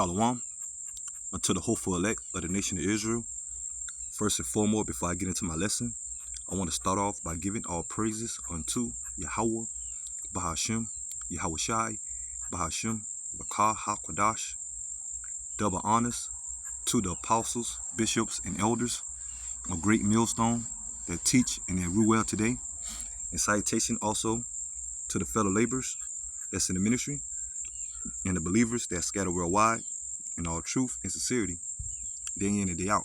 Shalom unto the hopeful elect of the nation of Israel. First and foremost, before I get into my lesson, I want to start off by giving all praises unto Yahweh, Bahashem, Yahweh Shai, Bahashem, Rakah HaKodash. Double honors to the apostles, bishops, and elders of Great Millstone that teach and that rule well today. And salutation also to the fellow laborers that's in the ministry and the believers that scatter worldwide in all truth and sincerity, day in and day out.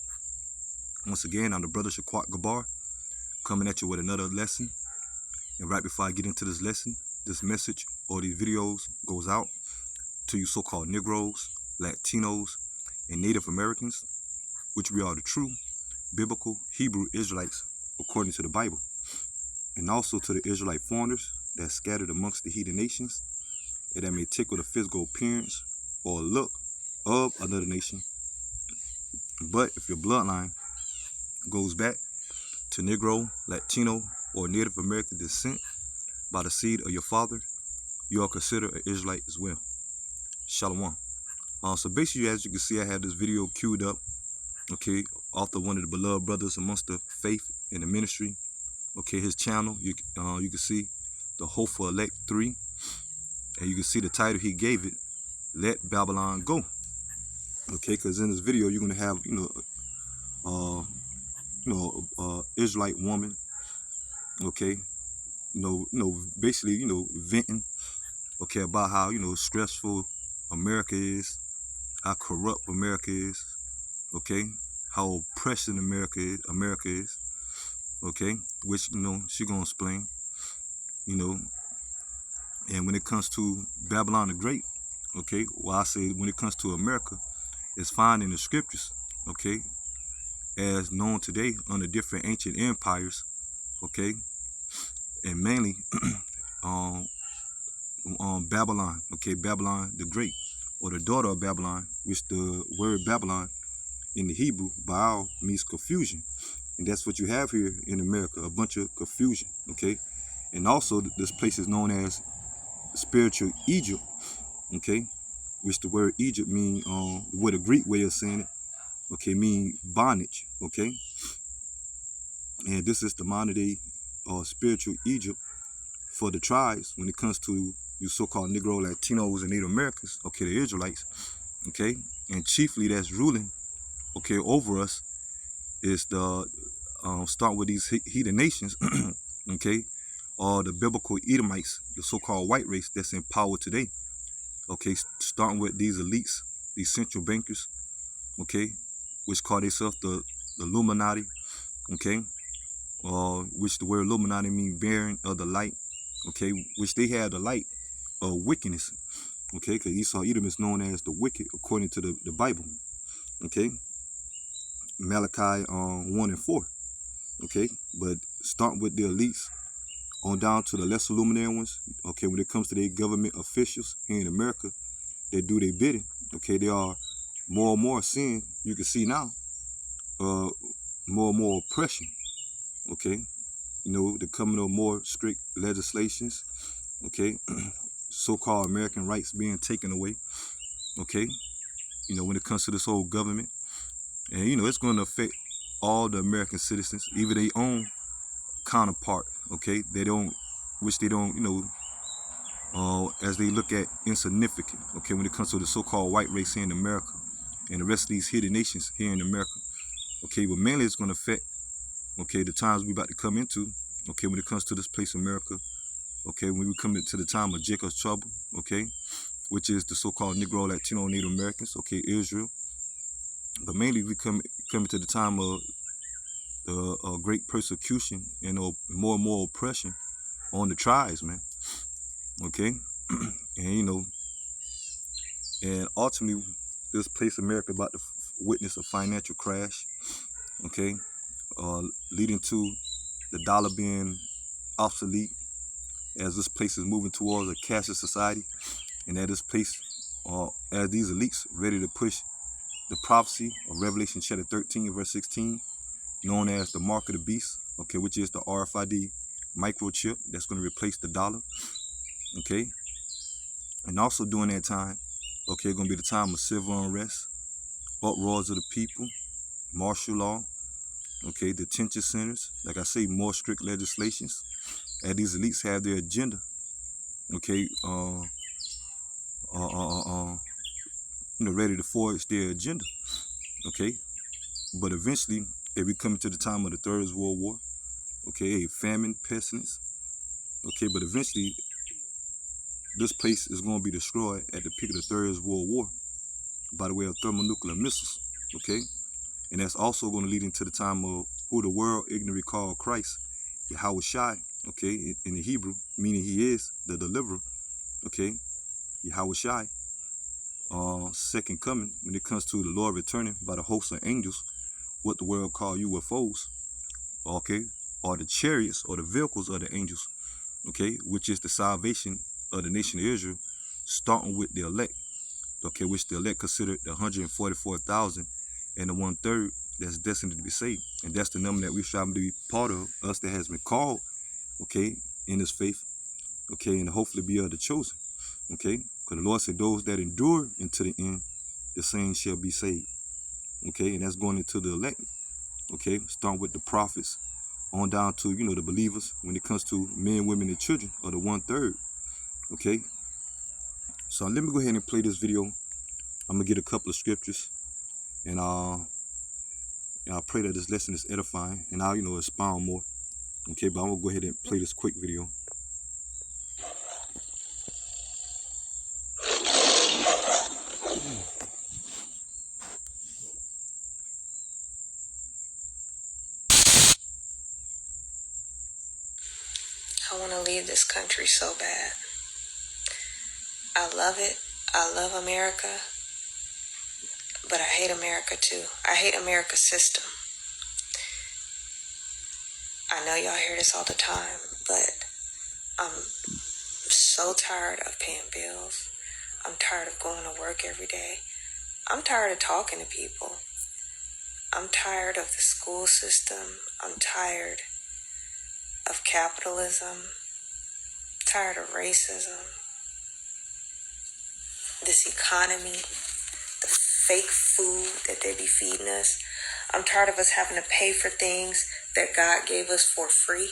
Once again, I'm the brother Shaquat Gabar, coming at you with another lesson. And right before I get into this lesson, this message or these videos goes out to you so-called Negroes, Latinos, and Native Americans, which we are the true biblical Hebrew Israelites according to the Bible, and also to the Israelite foreigners that scattered amongst the heathen nations and that may tickle the physical appearance or look of another nation. But if your bloodline goes back to Negro, Latino, or Native American descent by the seed of your father, you are considered an Israelite as well. Shalom. So basically, as you can see, I had this video queued up, okay, author one of the beloved brothers amongst the faith in the ministry. Okay, his channel, you can see the Hopeful Elect 3, and you can see the title he gave it, Let Babylon Go. Okay, because in this video you're gonna have Israelite woman, okay, basically venting, okay, about how stressful America is, how corrupt America is, okay, how oppressing America is, okay, which she gonna explain, and when it comes to Babylon the Great, okay, well, I say when it comes to America, it's found in the scriptures, okay, as known today under different ancient empires, okay, and mainly Babylon, okay, Babylon the Great, or the daughter of Babylon, which the word Babylon in the Hebrew, Baal, means confusion. And that's what you have here in America, a bunch of confusion, okay? And also this place is known as spiritual Egypt, okay? Which the word Egypt mean, with a Greek way of saying it, okay, mean bondage, okay? And this is the modern day spiritual Egypt for the tribes when it comes to you so-called Negro, Latinos, and Native Americans, okay, the Israelites, okay? And chiefly that's ruling, okay, over us is the, start with these heathen nations, okay, or the biblical Edomites, the so-called white race that's in power today, okay, starting with these elites, these central bankers, okay, which call themselves the Illuminati, okay, which the word Illuminati means bearing of the light, okay, which they have the light of wickedness, okay, because Esau Edom is known as the wicked according to the Bible, okay, Malachi 1 and 4, okay, but start with the elites on down to the lesser luminary ones, okay, when it comes to their government officials here in America, they do their bidding, okay, they are more and more sin, you can see now, more and more oppression, okay, the coming of more strict legislations, okay, so-called American rights being taken away, okay, when it comes to this whole government, and it's going to affect all the American citizens, even their own counterpart, okay, which they don't, as they look at insignificant, okay, when it comes to the so-called white race here in America and the rest of these hidden nations here in America, okay, but mainly it's going to affect, okay, the times we about to come into, okay, when it comes to this place America, okay, when we come into the time of Jacob's trouble, okay, which is the so-called Negro, Latino, Native Americans, okay, Israel, but mainly we come into the time of the great persecution and more and more oppression on the tribes, man, okay, and and ultimately this place America about to witness a financial crash, okay, leading to the dollar being obsolete as this place is moving towards a cashless society, and at this place, as these elites ready to push the prophecy of Revelation chapter 13 verse 16, known as the mark of the beast, okay, which is the RFID microchip that's going to replace the dollar, okay, and also during that time, Okay, it's gonna be the time of civil unrest, uproars of the people, martial law, okay, detention centers, like I say, more strict legislations, as these elites have their agenda, okay, ready to forge their agenda, okay. But eventually, if we come into the time of the Third World War, okay, a famine, pestilence, okay, but eventually, this place is going to be destroyed at the peak of the Third World War by the way of thermonuclear missiles, okay? And that's also going to lead into the time of who the world ignorantly called Christ, Yahweh Shai, okay, in the Hebrew, meaning he is the deliverer, okay, Yahweh Shai, second coming, when it comes to the Lord returning by the hosts of angels, what the world call UFOs, okay, or the chariots or the vehicles of the angels, okay, which is the salvation of the nation of Israel, starting with the elect, okay, which the elect considered the 144,000 and the 1/3 that's destined to be saved. And that's the number that we strive to be part of, us that has been called, okay, in this faith, okay, and hopefully be of the chosen, okay, because the Lord said those that endure into the end, the same shall be saved, okay, and that's going into the elect, okay, starting with the prophets on down to, the believers when it comes to men, women, and children, or the 1/3, okay. So let me go ahead and play this video. I'm gonna get a couple of scriptures, and I pray that this lesson is edifying, and I'll expound more. Okay, but I'm gonna go ahead and play this quick video. I want to leave this country so bad. I love it. I love America. But I hate America too. I hate America's system. I know y'all hear this all the time, but I'm so tired of paying bills. I'm tired of going to work every day. I'm tired of talking to people. I'm tired of the school system. I'm tired of capitalism. I'm tired of racism. This economy, the fake food that they be feeding us. I'm tired of us having to pay for things that God gave us for free.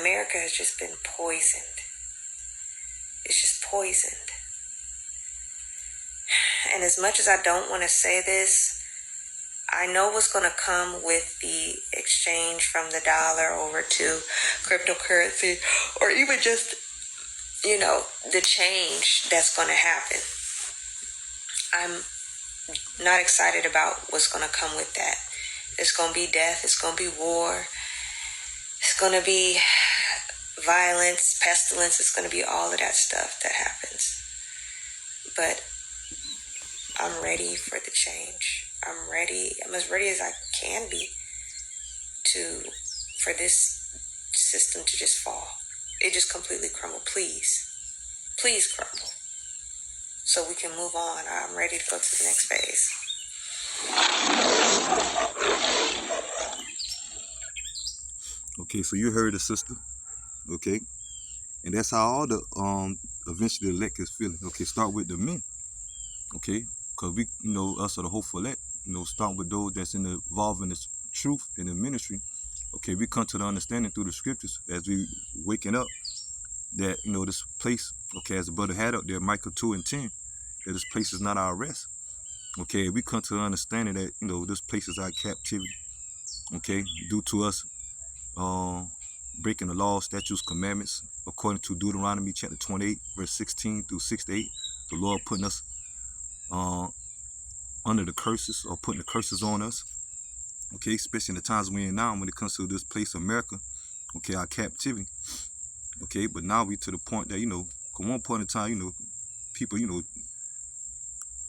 America has just been poisoned. It's just poisoned. And as much as I don't want to say this, I know what's going to come with the exchange from the dollar over to cryptocurrency, or even just, the change that's going to happen. I'm not excited about what's going to come with that. It's going to be death. It's going to be war. It's going to be violence, pestilence. It's going to be all of that stuff that happens. But I'm ready for the change. I'm ready. I'm as ready as I can be for this system to just fall. It just completely crumble. Please crumble, so we can move on. I'm ready to go to the next phase. Okay, so you heard the sister, okay, and that's how all the eventually the elect is feeling. Okay, start with the men, okay, because we us are the hopeful elect. Start with those that's involved in the truth in the ministry. Okay, we come to the understanding through the scriptures as we waking up that this place, okay, as the brother had up there, Micah 2:10, that this place is not our rest. Okay, we come to the understanding that this place is our captivity. Okay, due to us breaking the law, statutes, commandments, according to Deuteronomy chapter 28, verse 16 through 68, the Lord putting us under the curses, or putting the curses on us. Okay, especially in the times we're in now when it comes to this place, America. Okay, our captivity. Okay, but now we to the point that, at one point in time, people,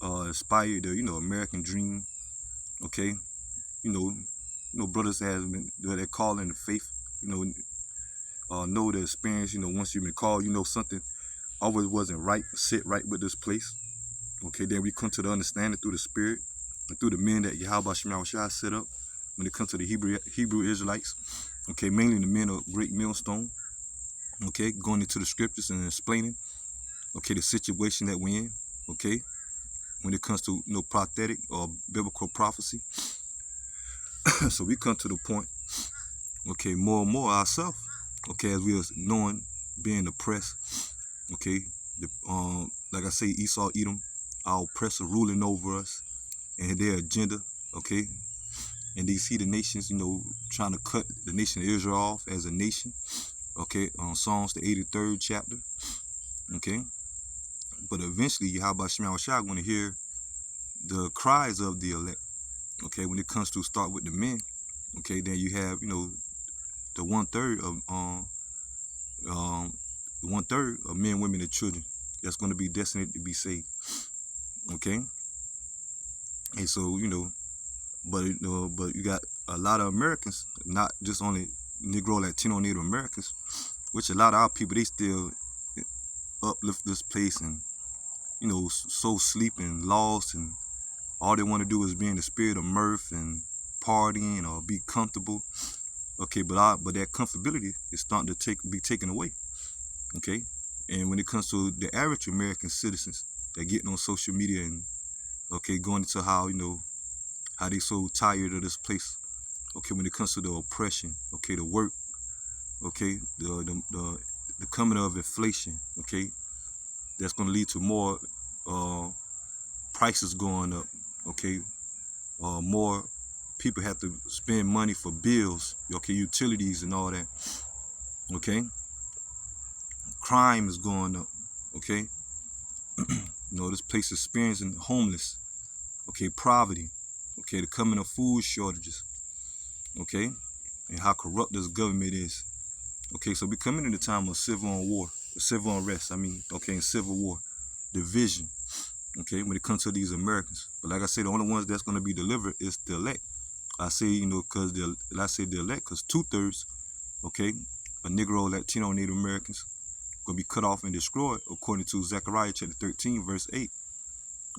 aspire the, American dream. Okay, brothers that have been, they're calling the faith, know the experience, once you've been called, something always wasn't right, sit right with this place. Okay, then we come to the understanding through the spirit and through the men that Yahweh Shai set up when it comes to the Hebrew Israelites. Okay, mainly the men of Great Millstone. Okay, going into the scriptures and explaining. okay, the situation that we're in, okay, when it comes to prophetic or biblical prophecy. So we come to the point, okay, more and more ourselves, okay, as we are knowing, being oppressed, okay, like I say, Esau, Edom, our oppressor ruling over us and their agenda, okay, and these heathen nations, trying to cut the nation of Israel off as a nation, okay, on Psalms the 83rd chapter, okay, but eventually Yahweh Shema Shah going to hear the cries of the elect, okay, when it comes to start with the men, okay, then you have, the 1/3 of men, women, and children that's going to be destined to be saved, okay, and so but you got a lot of Americans, not just only Negro, Latino, Native Americans, which a lot of our people, they still uplift this place and so sleep and lost, and all they want to do is be in the spirit of mirth and partying or be comfortable. Okay, but that comfortability is starting to be taken away. Okay, and when it comes to the average American citizens that getting on social media and going into how they so tired of this place. Okay, when it comes to the oppression, okay, the work, okay, the coming of inflation, okay, that's going to lead to more prices going up, okay, more people have to spend money for bills, okay, utilities and all that, okay, crime is going up, okay, this place is experiencing homeless, okay, poverty, okay, the coming of food shortages, okay, and how corrupt this government is, okay, so we're coming in the time of civil unrest, okay, and civil war, division, okay, when it comes to these Americans. But like I said, the only ones that's going to be delivered is the elect. I say, because the elect, because 2/3, okay, of Negro, Latino, Native Americans going to be cut off and destroyed, according to Zechariah chapter 13, verse 8,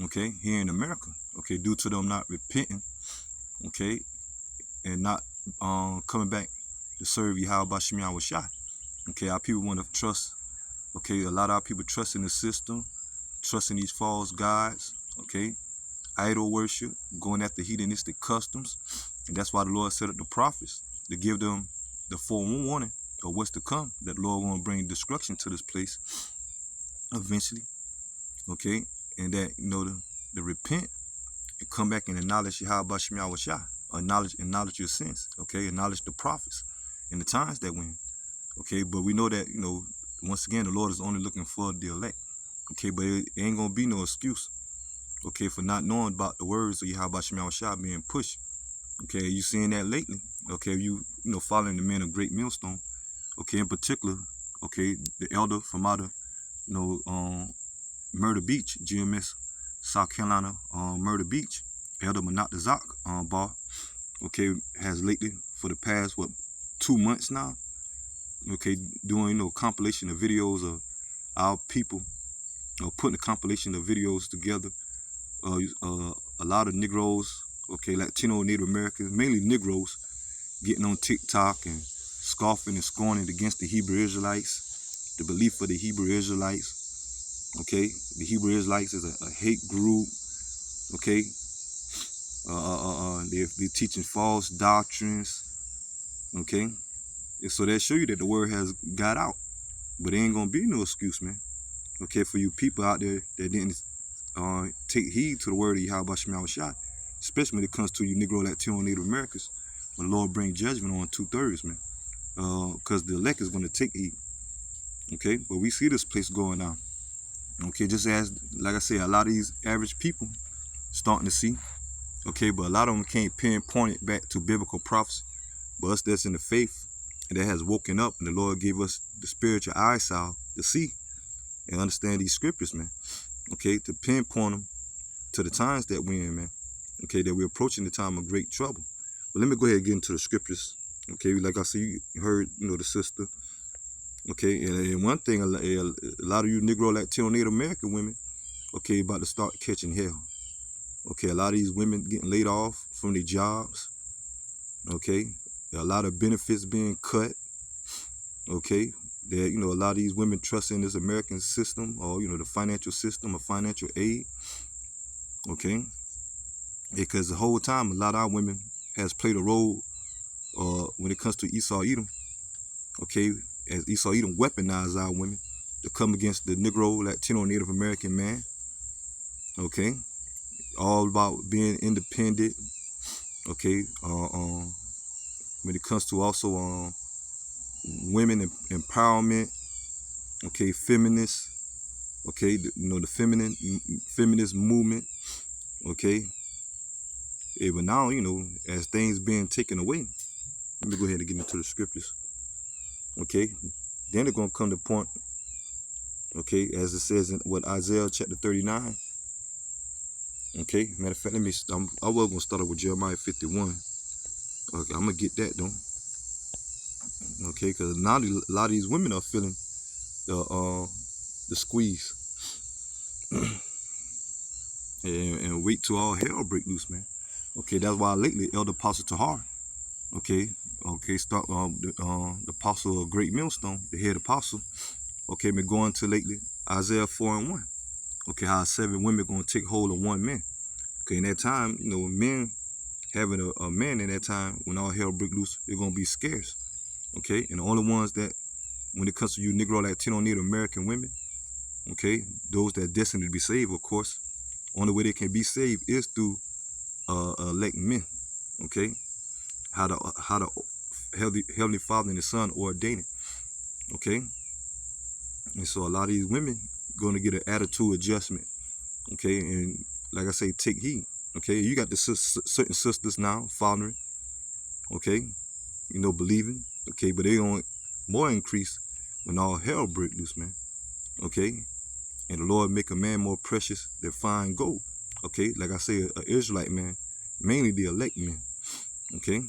okay, here in America, okay, due to them not repenting, okay, and not coming back to serve Yahweh Shem Yahweh Shai. Okay, our people want to trust, okay, a lot of our people trust in the system, trusting these false gods, okay, idol worship, going after hedonistic customs, and that's why the Lord set up the prophets to give them the forewarning of what's to come, that the Lord will bring destruction to this place eventually, okay, and that, the repent and come back and acknowledge Yahweh Shem Yahweh Shai, acknowledge your sins, okay, acknowledge the prophets and the times that we're in, okay, but we know that, once again, the Lord is only looking for the elect, okay, but it ain't going to be no excuse, okay, for not knowing about the words of Yahweh Shem Yahweh Shai being pushed, okay, you seeing that lately, okay, you following the men of Great Millstone, okay, in particular, okay, the elder from out of, Murder Beach, GMS, South Carolina, Murder Beach, Elder Manat Bar, okay, has lately, for the past, 2 months now, okay, doing, compilation of videos of our people, putting a compilation of videos together, a lot of Negroes, okay, Latino, Native Americans, mainly Negroes, getting on TikTok and scoffing and scorning against the Hebrew Israelites, the belief of the Hebrew Israelites, okay, the Hebrew Israelites is a hate group, okay, they're teaching false doctrines, okay, and so that show you that the word has got out, but there ain't gonna be no excuse, man, okay, for you people out there that didn't take heed to the word of Yahweh Shem Yahweh Shai, especially when it comes to you Negro, Latino, Native Americans, when the Lord bring judgment on 2/3, man, because the elect is going to take heed, okay, but we see this place going on, okay, just as, like I say, a lot of these average people starting to see, okay, but a lot of them can't pinpoint it back to biblical prophecy, but us that's in the faith and that has woken up, and the Lord gave us the spiritual eyesight to see and understand these scriptures, man, okay, to pinpoint them to the times that we're in, man, okay, that we're approaching the time of great trouble. But let me go ahead and get into the scriptures, okay, like I see, you heard, the sister, okay, and one thing, a lot of you Negro, Latino, Native American women, okay, about to start catching hell, okay, a lot of these women getting laid off from their jobs, okay, a lot of benefits being cut, okay, that, a lot of these women trust in this American system, or, the financial system or financial aid. Okay. Because the whole time, a lot of our women has played a role when it comes to Esau Edom. Okay. As Esau Edom weaponized our women to come against the Negro, Latino, Native American man. Okay. All about being independent. Okay. When it comes to also women empowerment. Okay. Feminists. Okay. The feminist movement. Okay. But now, as things being taken away, let me go ahead and get into the scriptures. Okay. Then they're going to come to point. Okay. As it says in Isaiah chapter 39. Okay. Matter of fact, I was going to start off with Jeremiah 51. Okay. I'm going to get that though. Okay. Because now a lot of these women are feeling the squeeze. and wait till all hell break loose, man. Okay. That's why lately Elder Apostle Tahar. Okay. Start the apostle of Great Millstone, the head apostle. Okay, been going to lately Isaiah 4:1. Okay, how 7 women gonna take hold of 1 man. Okay, in that time, men having a man in that time when all hell break loose, they're gonna be scarce. Okay, and the only ones that, when it comes to you Negro, Latino, Native American women, okay, those that are destined to be saved, of course, only way they can be saved is through elect men. Okay, how the Heavenly Father and the Son ordained it. Okay. And so a lot of these women going to get an attitude adjustment. Okay. And like I say, take heed. Okay. You got the certain sisters now following. Okay. Believing. Okay. But they going more increase when all hell break loose, man. Okay. And the Lord make a man more precious than fine gold. Okay. Like I say, an Israelite man, mainly the elect men. Okay.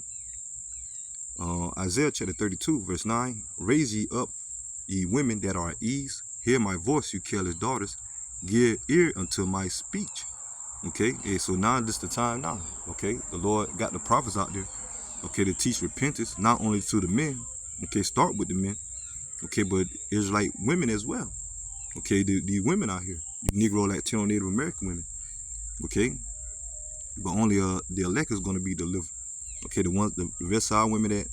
Isaiah chapter 32, verse 9. Raise ye up, ye women that are at ease. Hear my voice, you careless daughters. Give ear unto my speech. Okay. So now this the time now. Okay. The Lord got the prophets out there. Okay. To teach repentance, not only to the men. Okay. Start with the men. Okay. But Israelite women as well. Okay. The women out here. Negro, Latino, Native American women. Okay. But only the elect is going to be delivered. Okay. The rest of our women that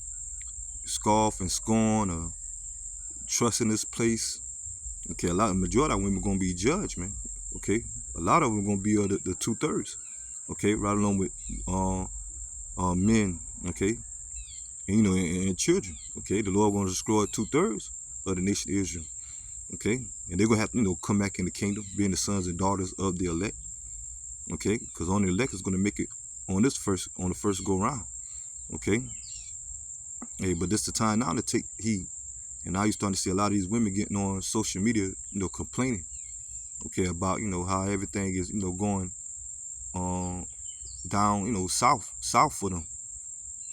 scoff and scorn or trust in this place. Okay, majority of women gonna be judged, man. Okay, a lot of them gonna be the 2/3. Okay, right along with men. Okay, and and children. Okay, the Lord gonna destroy 2/3 of the nation of Israel. Okay, and they're gonna have to come back in the kingdom, being the sons and daughters of the elect. Okay, because only the elect is gonna make it on the first go round. Okay, hey, but this the time now to take heed. And now you're starting to see a lot of these women getting on social media, complaining, okay, about, how everything is, going down, south for them,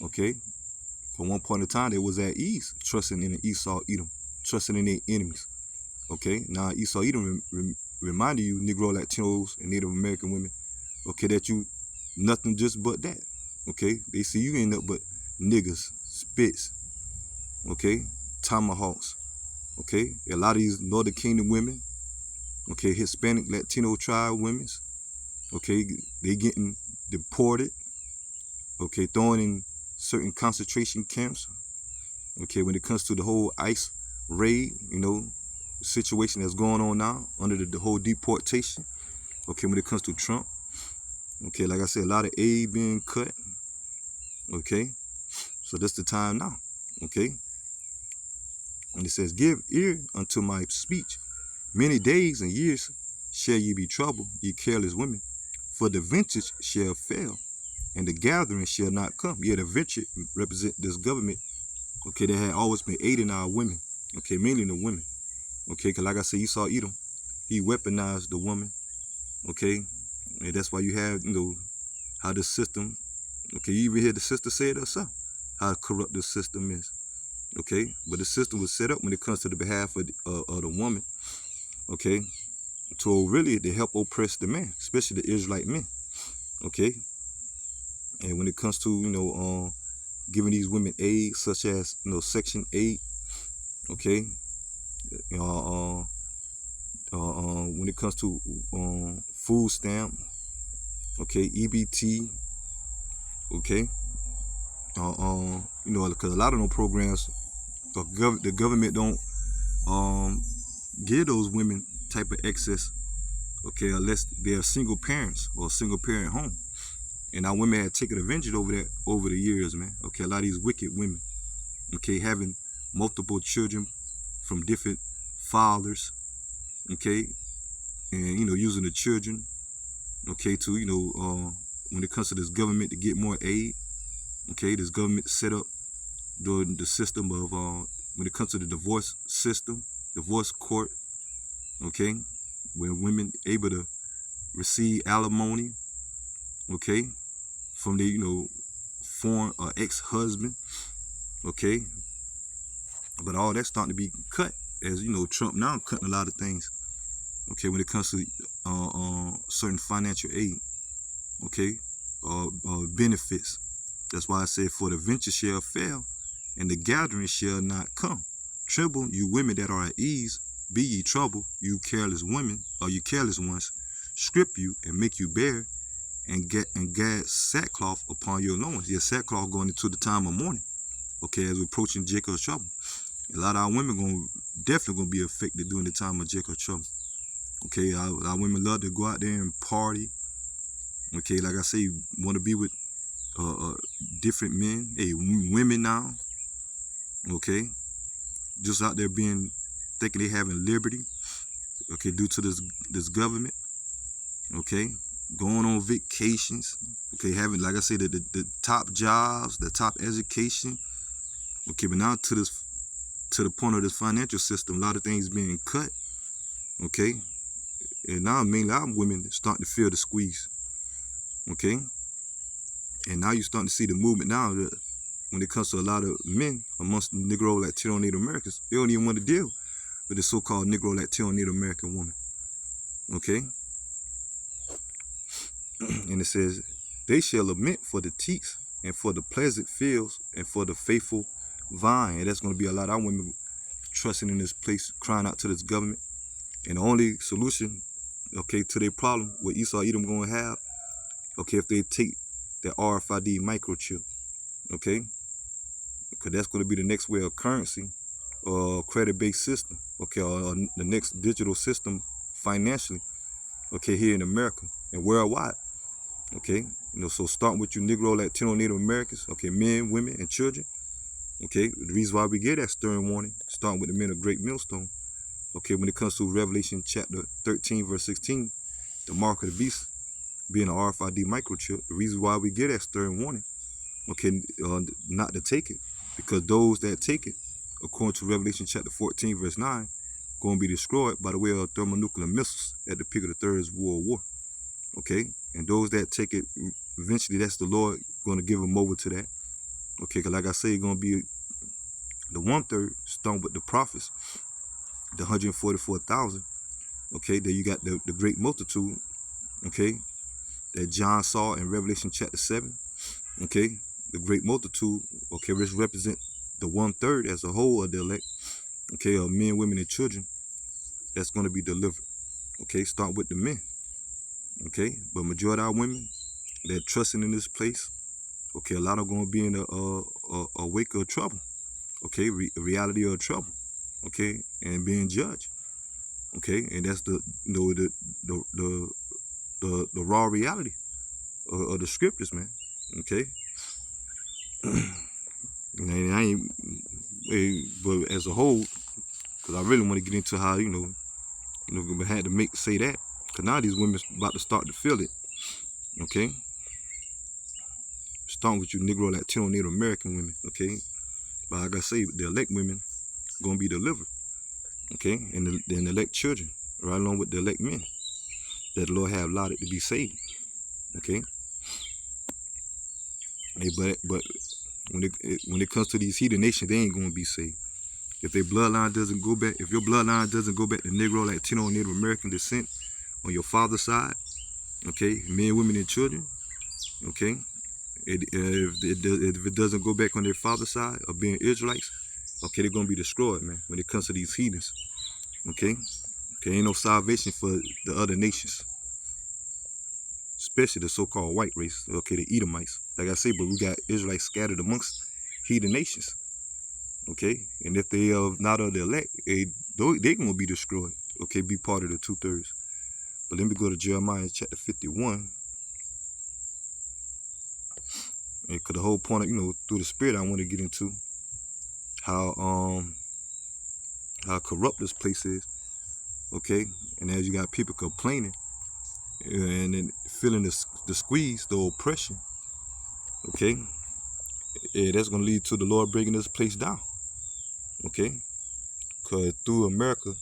okay? For one point in time, they was at ease, trusting in Esau Edom, trusting in their enemies, okay? Now Esau Edom reminded you, Negro, Latinos, and Native American women, okay, that you nothing just but that, okay? They see you ain't nothing but niggas, spits, okay? Tomahawks. Okay, a lot of these Northern Kingdom women, okay, Hispanic, Latino tribe women, okay, they getting deported, okay, thrown in certain concentration camps. Okay, when it comes to the whole ICE raid, situation that's going on now under the whole deportation. Okay, when it comes to Trump, okay, like I said, a lot of aid being cut. Okay, so that's the time now. Okay. And it says, give ear unto my speech. Many days and years shall ye be troubled, ye careless women. For the vintage shall fail, and the gathering shall not come. Yeah, the vintage represent this government, okay, that had always been aiding our women. Okay, mainly the women. Okay, because like I said, Esau Edom, he weaponized the woman. Okay, and that's why you have, how the system, okay, you even hear the sister say it herself, how corrupt the system is. Okay, but the system was set up when it comes to the behalf of the woman, okay, to really to help oppress the man, especially the Israelite men, okay. And when it comes to giving these women aid, such as Section 8, okay, When it comes to food stamp, okay, EBT, okay, because a lot of those programs, the government don't give those women type of access, okay, unless they're single parents or single parent home. And our women had taken advantage over that over the years, man. Okay, a lot of these wicked women, okay, having multiple children from different fathers, okay, and using the children, okay, to when it comes to this government to get more aid, okay, this government set up the system of when it comes to the divorce system, divorce court, okay, where women able to receive alimony, okay, from their foreign or ex-husband, okay, but all that's starting to be cut as Trump now cutting a lot of things, okay, when it comes to certain financial aid, okay, benefits. That's why I said, for the venture shall fail, and the gathering shall not come. Tremble, you women that are at ease, be ye troubled, you careless women, or you careless ones, strip you and make you bare, and gad sackcloth upon your loins. Your sackcloth going into the time of mourning, okay, as we're approaching Jacob's trouble. A lot of our women definitely gonna be affected during the time of Jacob's trouble. Okay, our women love to go out there and party. Okay, like I say, want to be with different men, women now. Okay, just out there thinking they having liberty. Okay, due to this government. Okay, going on vacations. Okay, having, like I say, the top jobs, the top education. Okay, but now to the point of this financial system, a lot of things being cut. Okay, and now mainly our women starting to feel the squeeze. Okay, and now you're starting to see the movement now that when it comes to a lot of men amongst the Negro, Latino, Native Americans, they don't even want to deal with the so-called Negro, Latino, Native American woman. Okay, and it says, they shall lament for the teats and for the pleasant fields and for the faithful vine. And that's going to be a lot of our women trusting in this place, crying out to this government. And the only solution, okay, to their problem, what Esau Edom going to have, okay, if they take the RFID microchip, okay, because that's going to be the next way of currency or credit-based system, okay, or the next digital system financially, okay, here in America and worldwide, okay. So starting with you Negro, Latino, Native Americans, okay, men, women, and children, okay. The reason why we get that stern warning, starting with the men of Great Millstone, okay, when it comes to Revelation chapter 13, verse 16, the mark of the beast being an RFID microchip, the reason why we get that stern warning, okay, not to take it, because those that take it, according to Revelation chapter 14, verse 9, going to be destroyed by the way of thermonuclear missiles at the peak of the Third World War, okay, and those that take it, eventually that's the Lord going to give them over to that, okay, because like I say, it's going to be the 1/3 starting with the prophets, the 144,000, okay, then you got the great multitude, okay, that John saw in Revelation chapter 7, okay, the great multitude, okay, which represent the 1/3 as a whole of the elect, okay, of men, women, and children, that's going to be delivered, okay, start with the men, okay, but majority of our women, they're trusting in this place, okay, a lot are going to be in a wake of trouble, okay, reality of trouble, okay, and being judged, okay, and that's the raw reality of the scriptures, man, okay. And I ain't, but as a whole, because I really want to get into how we had to say that, because now these women about to start to feel it, okay. Starting with you Negro, Latino, Native American women, okay. But like I say, the elect women gonna be delivered, okay, and the elect children, right along with the elect men that the Lord have allotted to be saved, okay. Hey, but when it comes to these heathen nations, they ain't gonna be saved. If their bloodline doesn't go back, if your bloodline doesn't go back to Negro, Latino, Native American descent on your father's side, okay, men, women, and children, okay, if it doesn't go back on their father's side of being Israelites, okay, they're gonna be destroyed, man. When it comes to these heathens, Okay? Okay, ain't no salvation for the other nations, especially the so-called white race. Okay, the Edomites. Like I say, but we got Israelites scattered amongst heathen nations. Okay, and if they are not of the elect, they gonna be destroyed. Okay, be part of the 2/3. But let me go to Jeremiah chapter 51. Because the whole point of, through the spirit, I want to get into how corrupt this place is. Okay, and as you got people complaining and then feeling the squeeze, the oppression. Okay, that's gonna lead to the Lord breaking this place down. Okay, because through America,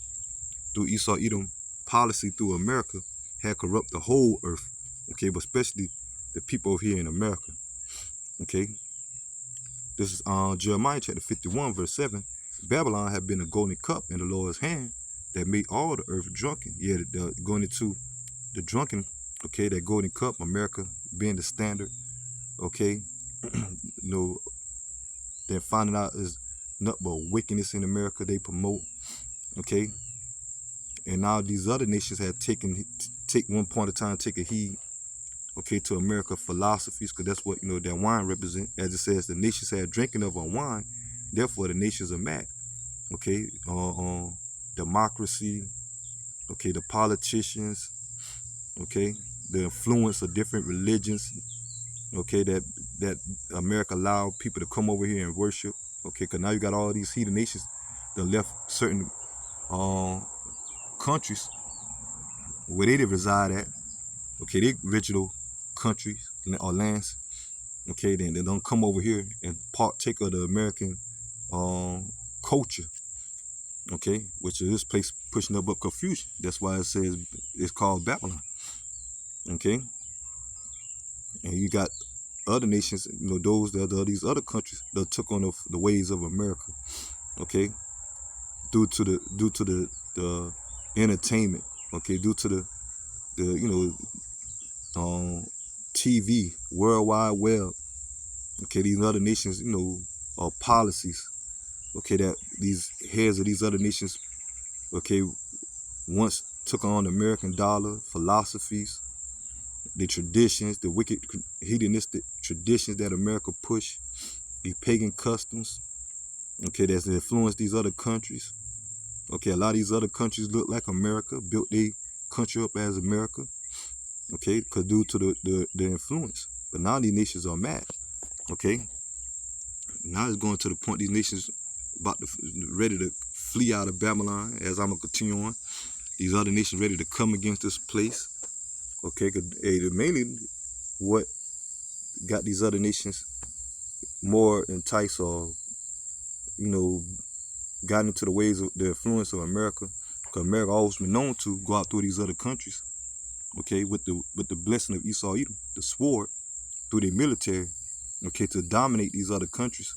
through Esau Edom policy through America, had corrupt the whole earth. Okay, but especially the people here in America. Okay, this is Jeremiah chapter 51 verse 7. Babylon had been a golden cup in the Lord's hand that made all the earth drunken. Yeah, going into the drunken, okay, that golden cup, America being the standard. Okay, they're finding out is nothing but wickedness in America they promote. Okay, and now these other nations have take one point of time, take a heed, okay, to America philosophies, because that's what that wine represent. As it says, the nations had drinking of our wine, therefore the nations are mad. Okay, democracy, okay, the politicians, okay, the influence of different religions, okay, that America allowed people to come over here and worship. Okay, because now you got all these heathen nations that left certain countries where they did reside at. Okay, they original countries or lands. Okay, then they don't come over here and partake of the American culture. Okay, which is this place pushing up confusion. That's why it says it's called Babylon. Okay, and you got other nations, those that are these other countries that took on the ways of America. Okay, due to the entertainment. Okay, due to the TV, World Wide Web. Okay, these other nations, policies. Okay, that these heads of these other nations, okay, once took on the American dollar, philosophies, the traditions, the wicked hedonistic traditions that America pushed, the pagan customs, okay, that's influenced these other countries. Okay, a lot of these other countries look like America, built their country up as America, okay, because due to the influence. But now these nations are mad, okay. Now it's going to the point these nations ready to flee out of Babylon, as I'm going to continue on. These other nations ready to come against this place, okay, because mainly what got these other nations more enticed or, got into the ways of the influence of America, because America always been known to go out through these other countries, okay, with the blessing of Esau Edom, the sword, through their military, okay, to dominate these other countries,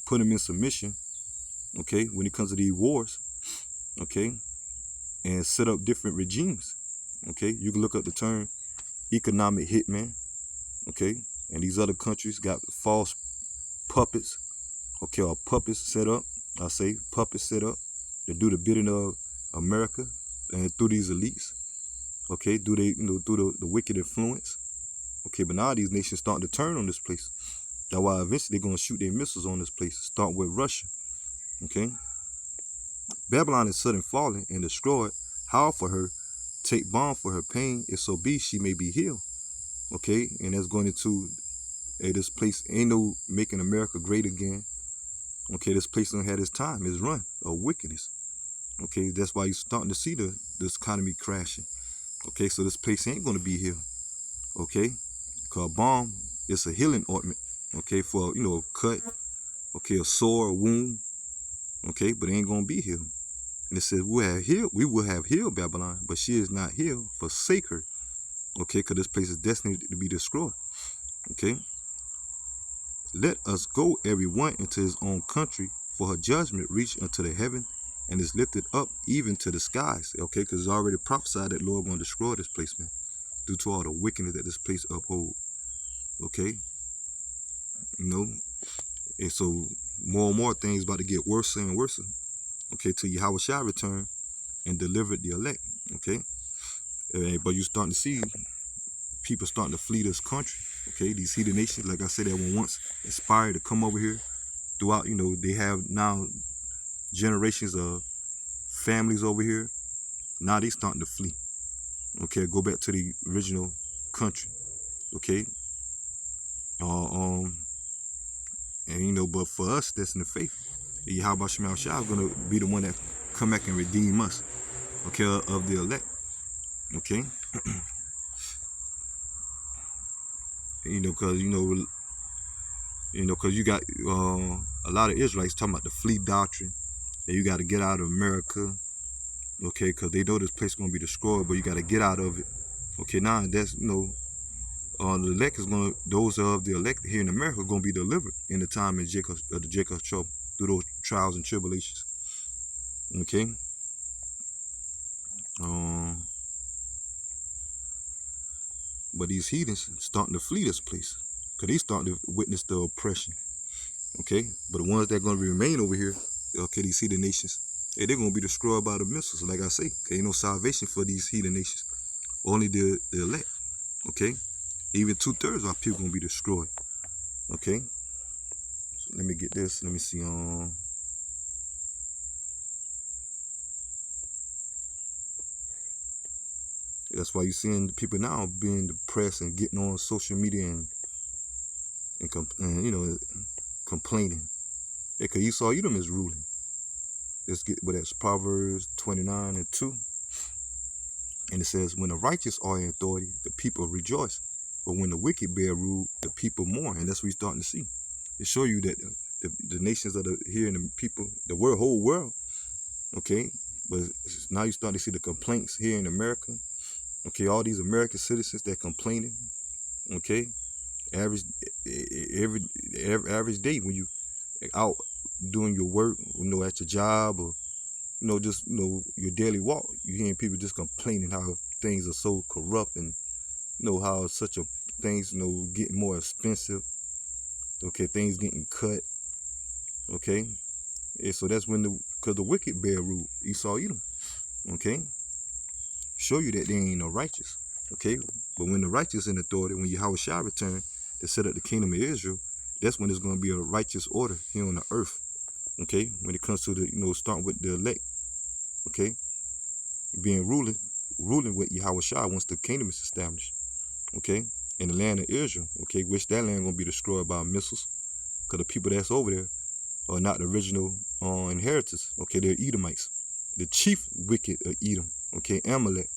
put them in submission, okay, when it comes to these wars, okay, and set up different regimes, okay. You can look up the term economic hitman, okay, and these other countries got false puppets, okay, or puppets set up. I say puppets set up to do the bidding of America and through these elites, okay, through the wicked influence, okay. But now these nations starting to turn on this place. That's why eventually they're gonna shoot their missiles on this place. Start with Russia, okay. Babylon is sudden fallen and destroyed. How for her take balm for her pain, if so be she may be healed, okay. And that's going into this place ain't no making America great again. Okay, this place done had its time, its run of wickedness. Okay, that's why you're starting to see this economy crashing. Okay, so this place ain't gonna be here. Okay, cause a balm is a healing ointment. Okay, for a cut. Okay, a sore, a wound. Okay, but it ain't gonna be healed. And it says we will have healed Babylon, but she is not healed. Forsake her. Okay, cause this place is destined to be destroyed. Okay. Let us go every one into his own country, for her judgment reached unto the heaven and is lifted up even to the skies. Okay, because it's already prophesied that Lord going to destroy this place, man, due to all the wickedness that this place uphold. Okay, and so more and more things about to get worse and worse. Okay, till Yahweh shall return. and delivered the elect. Okay, but you're starting to see people starting to flee this country. Okay, these heathen nations, like I said, that were once inspired to come over here. Throughout, they have now generations of families over here. Now they starting to flee. Okay, go back to the original country. Okay, and but for us that's in the faith, Yahweh Shema Shah is gonna be the one that come back and redeem us. Okay, of the elect. Okay, because because you got a lot of Israelites talking about the flee doctrine, and you got to get out of America. Okay, because they know this place is gonna be destroyed, but you got to get out of it. Okay, now that's the elect is gonna, those of the elect here in America are gonna be delivered in the time of the Jacob's trouble through those trials and tribulations. Okay. But these heathens starting to flee this place because they starting to witness the oppression. Okay, but the ones that are gonna remain over here, okay, these heathen nations, they're gonna be destroyed by the missiles. Like I say, okay, ain't no salvation for these heathen nations. Only the elect. Okay, even 2/3 of our people gonna be destroyed. Okay, so let me get this. Let me see. That's why you're seeing people now being depressed and getting on social media and complaining. Yeah, because Esau Edom is ruling. Let's get with that's Proverbs 29:2. And it says, when the righteous are in authority, the people rejoice. But when the wicked bear rule, the people mourn. And that's what we're starting to see. It show you that the nations that are here and the people, the whole world, okay? But now you start to see the complaints here in America. Okay, all these American citizens that complaining. Okay, every average day when you out doing your work, at your job, or just your daily walk, you hearing people just complaining how things are so corrupt, and how such a things getting more expensive. Okay, things getting cut. Okay, and so that's when because the wicked bear rule, Esau Edom. Okay, show you that they ain't no righteous. Okay, but when the righteous in authority, when Yahweh Shah return to set up the kingdom of Israel, that's when there's going to be a righteous order here on the earth. Okay, when it comes to the starting with the elect. Okay, being ruling with Yahweh Shah once the kingdom is established. Okay, in the land of Israel. Okay, which that land gonna be destroyed by missiles, because the people that's over there are not the original inheritors. Okay, they're Edomites, the chief wicked of Edom. Okay, Amalek.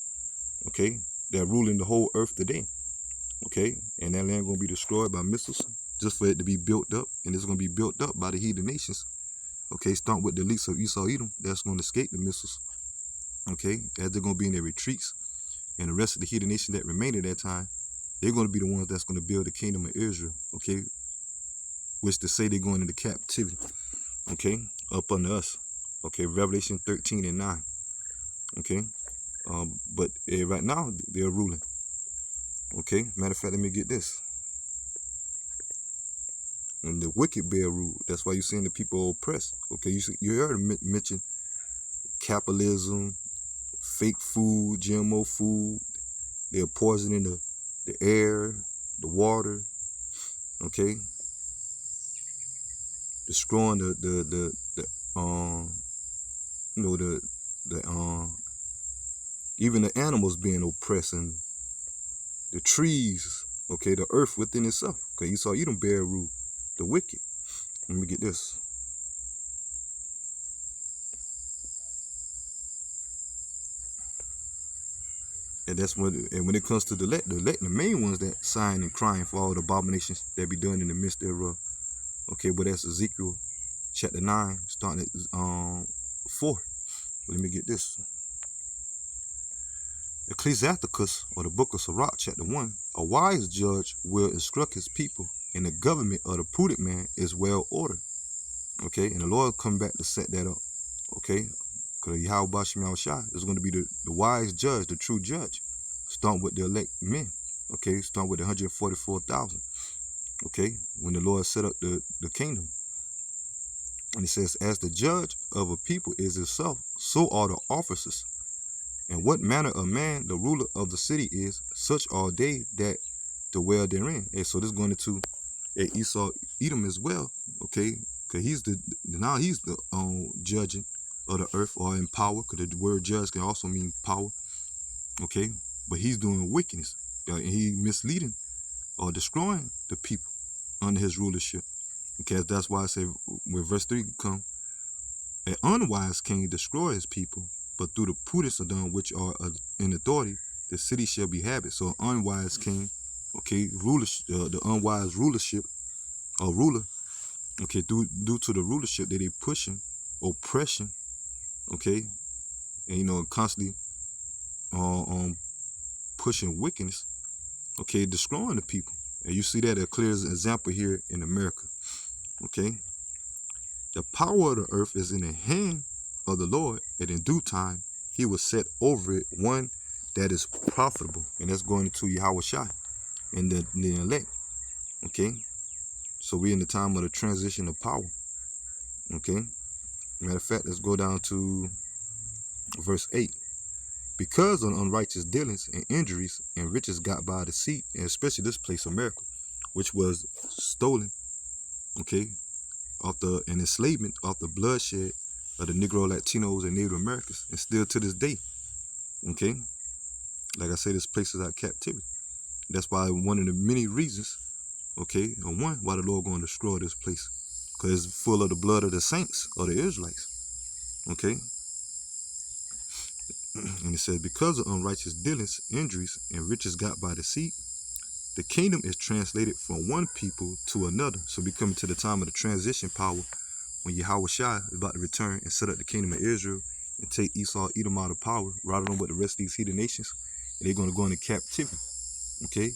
Okay, they're ruling the whole earth today. Okay, and that land gonna be destroyed by missiles just for it to be built up, and it's gonna be built up by the heathen nations. Okay, start with the least of Esau Edom that's gonna escape the missiles. Okay, as they're gonna be in their retreats, and the rest of the heathen nation that remain at that time, they're gonna be the ones that's gonna build the kingdom of Israel. Okay, which to say they're going into captivity. Okay, up under us. Okay, Revelation 13:9. Okay, but right now they're ruling. Okay, matter of fact, let me get this. And the wicked bear rule. That's why you're seeing the people oppressed. Okay, you heard him mention capitalism, fake food, GMO food. They're poisoning the air, the water. Okay, destroying the even the animals being oppressed, and the trees. Okay, the earth within itself. Okay, you saw Edom bear rule, the wicked. Let me get this. And that's when it comes to the elect, the main ones that sighing and crying for all the abominations that be done in the midst thereof. Okay, but that's Ezekiel chapter 9, starting at 4. Let me get this. Ecclesiasticus, or the book of Sirach, chapter 1. A wise judge will instruct his people, and the government of the prudent man is well ordered. Okay, and the Lord come back to set that up. Okay, because Yahweh Bashim Yahushua is going to be the wise judge, the true judge. Starting with the elect men. Okay, starting with the 144,000. Okay, when the Lord set up the kingdom. And it says, as the judge of a people is himself, so are the officers And what manner of man the ruler of the city is, such are they that dwell therein. And so this is going into Esau, Edom as well, okay? Because he's the judging of the earth, or in power, because the word judge can also mean power, okay? But he's doing wickedness, and he misleading or destroying the people under his rulership. Okay, that's why I say when verse 3 come, an unwise king destroy his people, but through the prudence of them which are in authority, the city shall be habit. So an unwise king, okay, the unwise rulership or ruler, okay, due to the rulership that they pushing, oppression, okay, and constantly pushing wickedness, okay, destroying the people. And you see that a clear example here in America, okay. The power of the earth is in the hand of the Lord, and in due time he will set over it one that is profitable. And that's going into Yahweh Shai and the elect. Okay. So we're in the time of the transition of power. Okay. Matter of fact, let's go down to verse 8. Because of unrighteous dealings and injuries and riches got by deceit, and especially this place, America, which was stolen, okay, off the enslavement, off the bloodshed of the Negro, Latinos, and Native Americans, and still to this day, okay, like I say, this place is our captivity. That's why one of the many reasons, okay, and one, why the Lord going to destroy this place, because it's full of the blood of the saints, or the Israelites, okay. And it says, because of unrighteous dealings, injuries, and riches got by deceit, the kingdom is translated from one people to another. So we come to the time of the transition power, when Yahweh Shai is about to return and set up the kingdom of Israel and take Esau, Edom out of power, rather than with the rest of these heathen nations, and they're going to go into captivity, okay?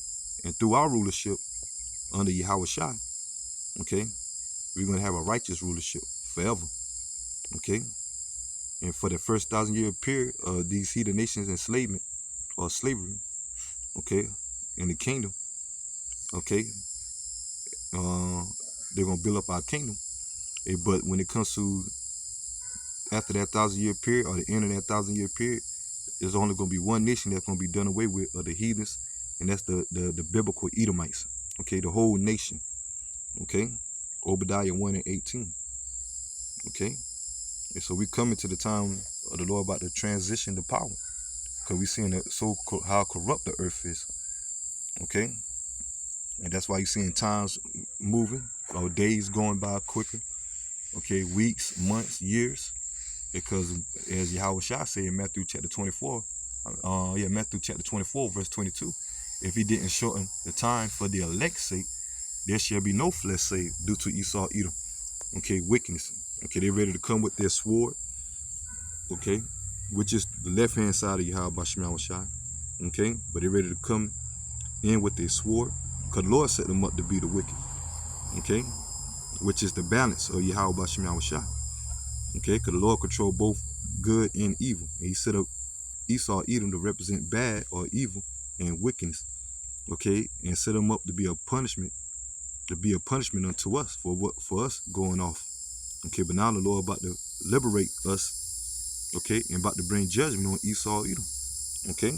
And through our rulership under Yahweh Shai, okay, we're going to have a righteous rulership forever, okay? And for the first 1,000-year period of these heathen nations' enslavement or slavery, okay, in the kingdom, okay, they're going to build up our kingdom. But when it comes to after that 1,000-year period, or the end of that 1,000-year period, there's only going to be one nation that's going to be done away with, of the heathens, and that's the biblical Edomites, okay, the whole nation, okay, Obadiah 1 and 18, okay. And so we coming to the time of the Lord about to transition the power, because we seeing how corrupt the earth is, okay. And that's why you're seeing times moving, or days going by quicker, okay, weeks, months, years, because as Yahweh Shai said in Matthew chapter 24, Matthew chapter 24, verse 22, if he didn't shorten the time for the elect's sake, there shall be no flesh saved due to Esau, Edom, okay, wickedness, okay, they're ready to come with their sword, okay, which is the left-hand side of Yahweh Shai, okay, but they're ready to come in with their sword, because the Lord set them up to be the wicked, okay, which is the balance of Yahweh Shai, okay, because the Lord control both good and evil, and he set up Esau, Edom to represent bad or evil and wickedness, okay, and set them up to be a punishment unto us for us going off, okay. But now the Lord about to liberate us, okay, and about to bring judgment on Esau, Edom, okay,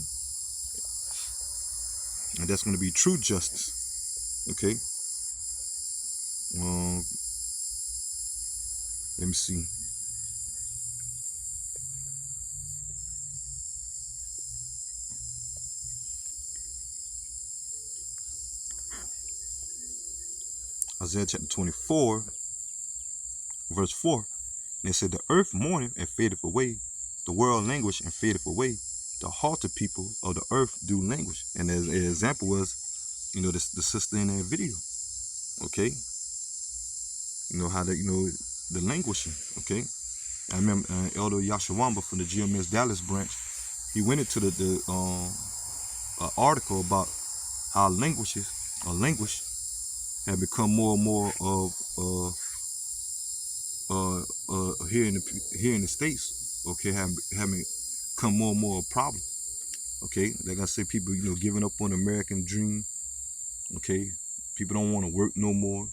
and that's going to be true justice, okay. Let me see. Isaiah chapter 24, verse 4. And it said, the earth mourneth and fadeth away, the world languish and fadeth away, the halter people of the earth do languish. And as an example was, the sister in that video, okay? How the languishing, okay? I remember Elder Yashawamba from the GMS Dallas branch, he went into the article about how languish had become more and more of here in the States, okay, having become more and more a problem, okay. Like I said, people giving up on the American dream, okay. People don't want to work no more,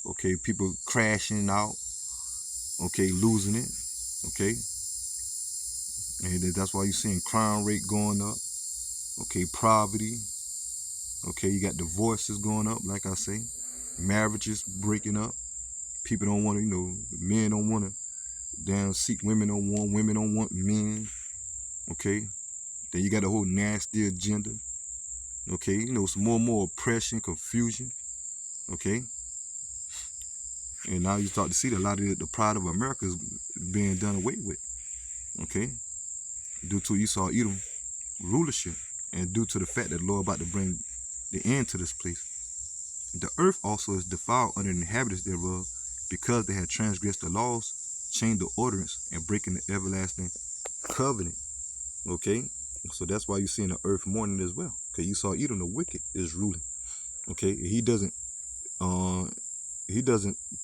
okay. People crashing out, okay, losing it, okay. And that's why you're seeing crime rate going up. Okay, poverty. Okay, you got divorces going up, like I say. Marriages breaking up. People don't want to, men don't want to damn seek women don't want men. Okay. Then you got the whole nasty agenda. Okay, some more and more oppression, confusion. Okay. And now you start to see that a lot of the pride of America is being done away with. Okay. Due to Esau Edom rulership. And due to the fact that the Lord about to bring the end to this place. The earth also is defiled under the inhabitants thereof, because they had transgressed the laws, changed the ordinance, and breaking the everlasting covenant. Okay, so that's why you're seeing the earth mourning as well, because Esau Edom, the wicked, is ruling. Okay, he doesn't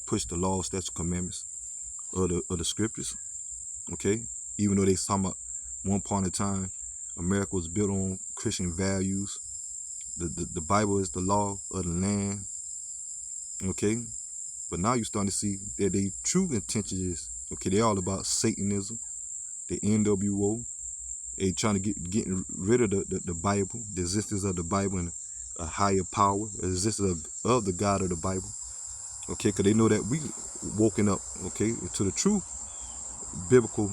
push the laws, statutes, commandments of the scriptures. Okay, even though they talking about one point in time, America was built on Christian values. The Bible is the law of the land. Okay, but now you're starting to see that their true intention is, okay, they're all about Satanism, the NWO. They trying to get rid of the Bible, the existence of the Bible, and a higher power, the existence of the God of the Bible. Okay, because they know that we woken up, okay, to the true biblical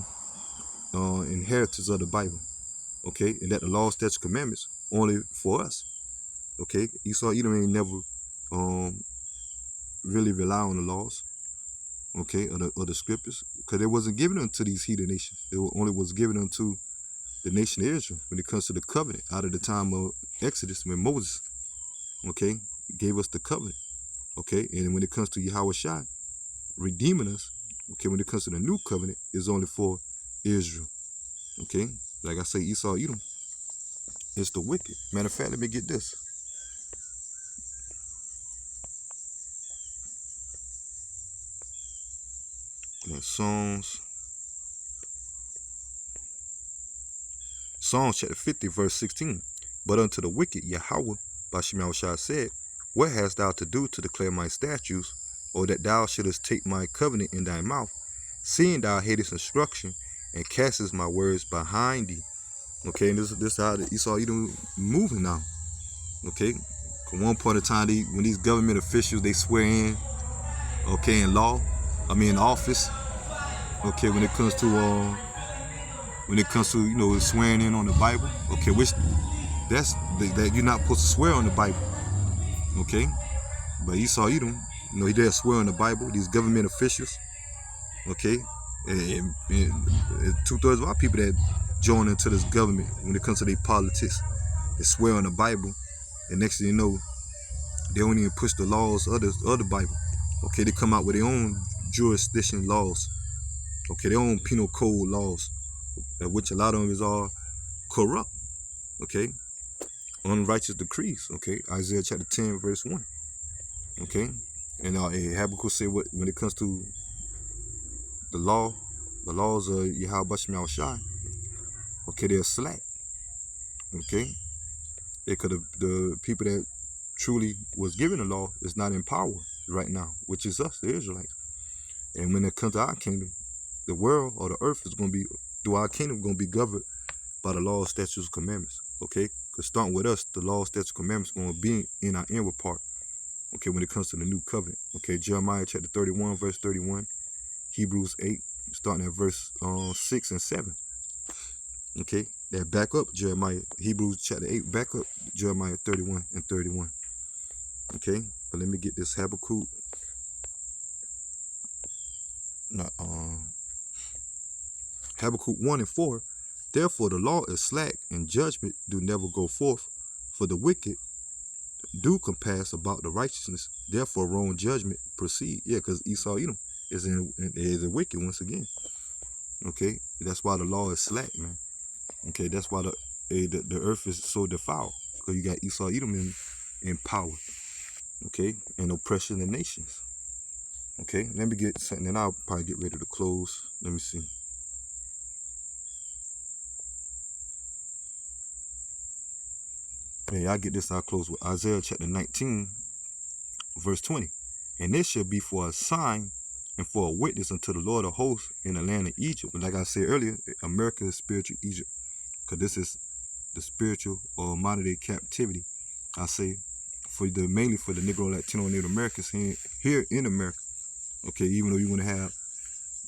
inheritance of the Bible. Okay, and that the law, statutes, commandments only for us. Okay, Esau Edom ain't never really rely on the laws, okay, or the scriptures, because it wasn't given unto these heathen nations. It only was given unto the nation of Israel when it comes to the covenant out of the time of Exodus, when Moses, okay, gave us the covenant, okay, and when it comes to Yahweh Shai redeeming us, okay, when it comes to the new covenant, is only for Israel, okay. Like I say, Esau Edom is the wicked. Matter of fact, let me get this. Psalms chapter 50, verse 16. But unto the wicked Yahweh, Bashem Yahushua said, what hast thou to do to declare my statutes, or that thou shouldest take my covenant in thy mouth, seeing thou hatest instruction, and castest my words behind thee? Okay, and this is how the Esau Edom moving now. Okay, at one point in time, when these government officials, they swear in, okay, in office, okay, when it comes to swearing in on the Bible, okay, which that you're not supposed to swear on the Bible, okay, but Esau Edom, he did swear on the Bible. These government officials, okay, and 2/3 of our people that join into this government, when it comes to their politics, they swear on the Bible, and next thing you know, they don't even push the laws of the Bible. Okay, they come out with their own jurisdiction laws, okay, their own penal code laws, which a lot of them is all corrupt, okay, unrighteous decrees, okay, Isaiah chapter 10, verse 1, okay, and Habakkuk say when it comes to the laws of Yahweh Bashem Yahushai, okay, they're slack, okay, because the people that truly was given the law is not in power right now, which is us, the Israelites. And when it comes to our kingdom, the world or the earth is going to be, through our kingdom, going to be governed by the laws, statutes, commandments, okay? Because starting with us, the laws, statutes, commandments going to be in our inward part, okay, when it comes to the new covenant, okay? Jeremiah chapter 31, verse 31, Hebrews 8, starting at verse 6 and 7, okay? That back up Jeremiah, Hebrews chapter 8, back up Jeremiah 31 and 31, okay? But let me get this Habakkuk, Habakkuk 1 and 4. Therefore the law is slack, and judgment do never go forth, for the wicked do compass about the righteousness. Therefore wrong judgment proceed. Yeah, because Esau Edom is a wicked once again. Okay, that's why the law is slack, man. Okay, that's why the earth is so defiled, because you got Esau Edom in power. Okay, and oppression in the nations. Okay, let me get something, and I'll probably get ready to close. Let me see. Yeah, I'll get this. I'll close with Isaiah chapter 19, verse 20. And this shall be for a sign and for a witness unto the Lord of hosts in the land of Egypt. But like I said earlier, America is spiritual Egypt, because this is the spiritual or modern day captivity, I say, mainly for the Negro, Latino, and Native Americans here in America. Okay, even though you want to have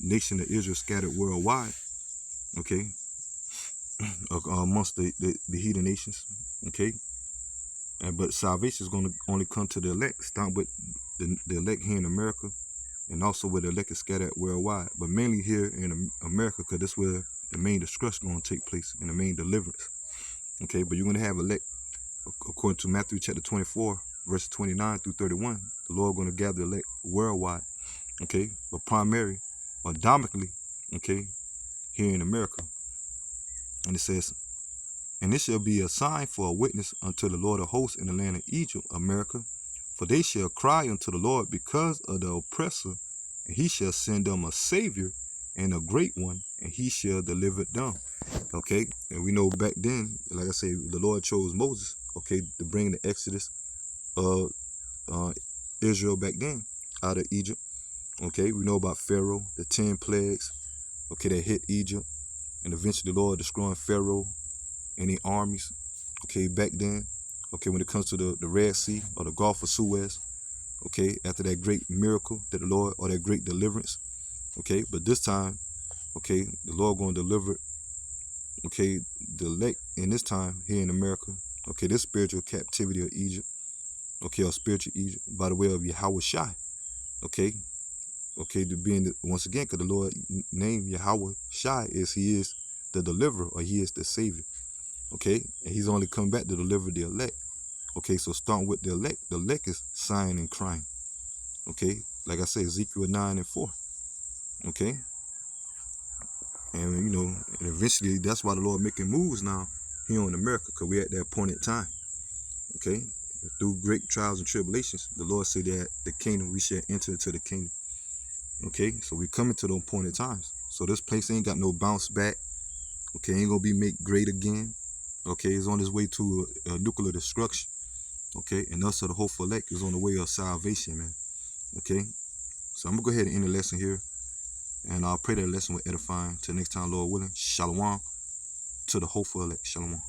nation of Israel scattered worldwide, okay, amongst the heathen nations, okay, but salvation is going to only come to the elect, starting with the elect here in America, and also where the elect is scattered worldwide, but mainly here in America, because that's where the main destruction is going to take place and the main deliverance. Okay, but you're going to have elect, according to Matthew chapter 24, verses 29 through 31, the Lord going to gather elect worldwide, okay, but primary or dominantly, okay, here in America. And it says, and this shall be a sign for a witness unto the Lord of hosts in the land of Egypt, America, for they shall cry unto the Lord because of the oppressor, and he shall send them a savior and a great one, and he shall deliver them. Okay, and we know back then, like I say, the Lord chose Moses, okay, to bring the exodus of Israel back then out of Egypt. Okay, we know about Pharaoh, the 10 plagues, okay, that hit Egypt, and eventually the Lord destroying Pharaoh and the armies, okay, back then. Okay, when it comes to the Red Sea or the Gulf of Suez, okay, after that great miracle that the Lord, or that great deliverance, okay, but this time, okay, the Lord going to deliver, okay, the elect in this time here in America, okay, this spiritual captivity of Egypt, okay, or spiritual Egypt, by the way of Yahweh Shai, okay, to being, once again, because the Lord named Yahweh Shai is he is the deliverer, or he is the savior, okay, and he's only come back to deliver the elect, okay, so starting with the elect is sighing and crying, okay, like I said, Ezekiel 9 and 4, okay, and you know, and eventually that's why the Lord making moves now here in America, because we're at that appointed time, okay, through great trials and tribulations, the Lord said that the kingdom, we shall enter into the kingdom, okay, so we coming to those appointed times, so this place ain't got no bounce back, okay, ain't gonna be made great again, okay, it's on its way to a nuclear destruction, okay, and also the hopeful elect is on the way of salvation, man, okay, so I'm gonna go ahead and end the lesson here, and I'll pray that lesson with edifying. Till next time, Lord willing, shalom to the hopeful elect, shalom.